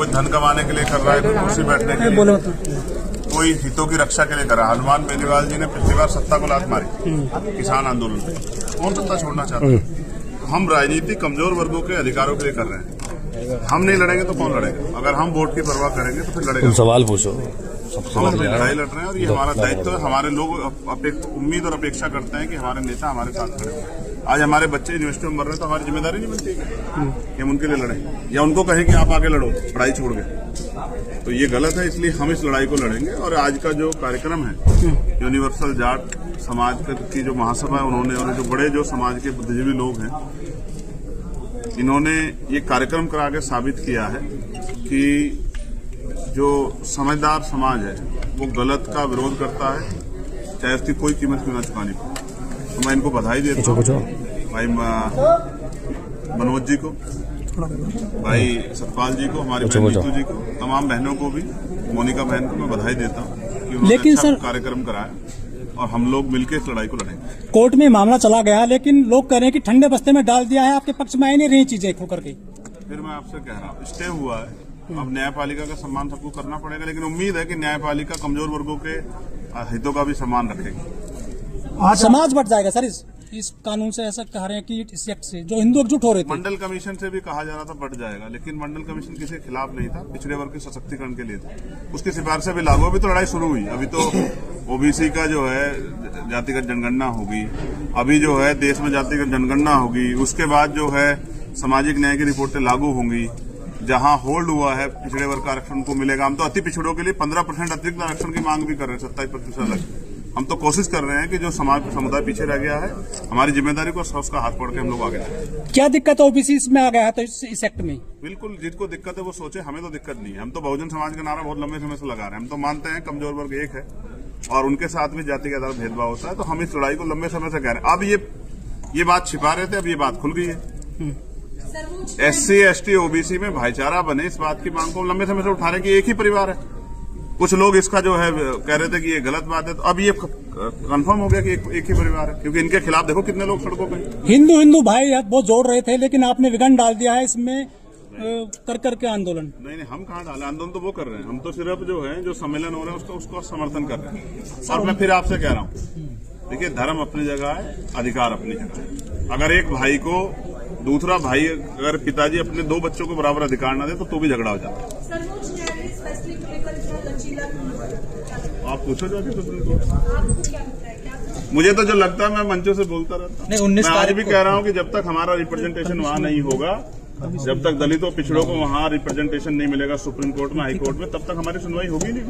कोई धन कमाने के लिए कर रहा है, कोई कुर्सी बैठने के लिए, कोई हितों की रक्षा के लिए कर रहा है। हनुमान बेनीवाल जी ने पिछली बार सत्ता को लात मारी किसान आंदोलन में, कौन सत्ता छोड़ना चाहता है? हम राजनीति कमजोर वर्गों के अधिकारों के लिए कर रहे हैं। हम नहीं लड़ेंगे तो कौन लड़ेगा? अगर हम वोट की परवाह करेंगे तो फिर लड़ेगा। सवाल पूछो। हम अपनी लड़ाई लड़ रहे हैं और ये हमारा दायित्व है। हमारे लोग उम्मीद और अपेक्षा करते हैं कि हमारे नेता हमारे साथ खड़े हों। आज हमारे बच्चे यूनिवर्सिटी में मर रहे हैं तो हमारी जिम्मेदारी नहीं बनती कि हम उनके लिए लड़ें या उनको कहें कि आप आगे लड़ो पढ़ाई छोड़ के, तो ये गलत है। इसलिए हम इस लड़ाई को लड़ेंगे। और आज का जो कार्यक्रम है यूनिवर्सल जाट समाज की जो महासभा है उन्होंने, और जो बड़े जो समाज के बुद्धिजीवी लोग हैं, इन्होंने ये कार्यक्रम करा के साबित किया है कि जो समझदार समाज है वो गलत का विरोध करता है, चाहे उसकी कोई कीमत क्यों न चुकानी पड़े। तो मैं इनको बधाई देता हूँ, भाई मनोज जी को, भाई सतपाल जी को, हमारी बहन नीतू जी को, तमाम बहनों को भी, मोनिका बहन को मैं बधाई देता हूँ कि उन्होंने अच्छा कार्यक्रम कराया और हम लोग मिलकर इस लड़ाई को लड़ेंगे। कोर्ट में मामला चला गया, लेकिन लोग कह रहे हैं कि ठंडे बस्ते में डाल दिया है, आपके पक्ष में आई नहीं रही चीजें होकर के। फिर मैं आपसे कह रहा हूँ, स्टे हुआ है, अब न्यायपालिका का सम्मान सबको करना पड़ेगा, लेकिन उम्मीद है कि न्यायपालिका कमजोर वर्गों के हितों का भी सम्मान रखेगी। आज समाज बढ़ जाएगा सर इस कानून से, ऐसा कह रहे हैं कि इस एक्ट से जो हिंदू एकजुट हो रहे थे। मंडल कमीशन से भी कहा जा रहा था बढ़ जाएगा, लेकिन मंडल कमीशन किसी के खिलाफ नहीं था, पिछड़े वर्ग के सशक्तिकरण के लिए था। उसकी सिफारिशें भी लागू, अभी तो लड़ाई शुरू हुई। अभी तो ओबीसी का जो है जातिगत जनगणना होगी, अभी जो है देश में जातिगत जनगणना होगी, उसके बाद जो है सामाजिक न्याय की रिपोर्टें लागू होंगी। जहां होल्ड हुआ है पिछड़े वर्ग का आरक्षण को मिलेगा। हम तो अति पिछड़ों के लिए 15% अतिरिक्त आरक्षण की मांग भी कर रहे हैं, 27% अलग। हम तो कोशिश कर रहे हैं कि जो समुदाय पीछे रह गया है, हमारी जिम्मेदारी को उसका हाथ पकड़ के हम लोग आगे जाए। क्या दिक्कत है ओबीसी में आ गया है तो इस एक्ट में? बिल्कुल, जिसको दिक्कत है वो सोचे, हमें तो दिक्कत नहीं है। हम तो बहुजन समाज का नारा बहुत लंबे समय से लगा रहे हैं। हम तो मानते हैं कमजोर वर्ग एक है और उनके साथ भी जाति के आधार भेदभाव होता है, तो हम इस लड़ाई को लंबे समय से कह रहे हैं। अब ये बात छिपा रहे थे, अब ये बात खुल गई है। SC ST OBC में भाईचारा बने, इस बात की मांग को लंबे समय से उठा रहे हैं कि एक ही परिवार है। कुछ लोग इसका जो है कह रहे थे कि ये गलत बात है, तो अब ये कंफर्म हो गया कि एक ही परिवार है, क्योंकि इनके खिलाफ देखो कितने लोग सड़कों पे। हिंदू भाई बहुत जोड़ रहे थे, लेकिन आपने विघन डाल दिया है इसमें कर के आंदोलन। नहीं, हम कहाँ डाले आंदोलन, तो वो कर रहे हैं। हम तो सिर्फ जो है जो सम्मेलन हो रहे हैं उसको समर्थन कर रहे हैं। और मैं फिर आपसे कह रहा हूँ, देखिए धर्म अपनी जगह है, अधिकार अपनी जगह है। अगर एक भाई को दूसरा भाई, अगर पिताजी अपने 2 बच्चों को बराबर अधिकार ना दे तो भी झगड़ा हो जाता है। आप पूछो जाके सुप्रीम कोर्ट। मुझे तो जो लगता है मैं मंचों से बोलता रहता हूँ। मैं आज भी कह रहा हूँ कि जब तक हमारा रिप्रेजेंटेशन वहाँ नहीं होगा, जब तक दलितों पिछड़ों को वहाँ रिप्रेजेंटेशन नहीं मिलेगा सुप्रीम कोर्ट में, हाई कोर्ट में, तब तक हमारी सुनवाई होगी नहीं।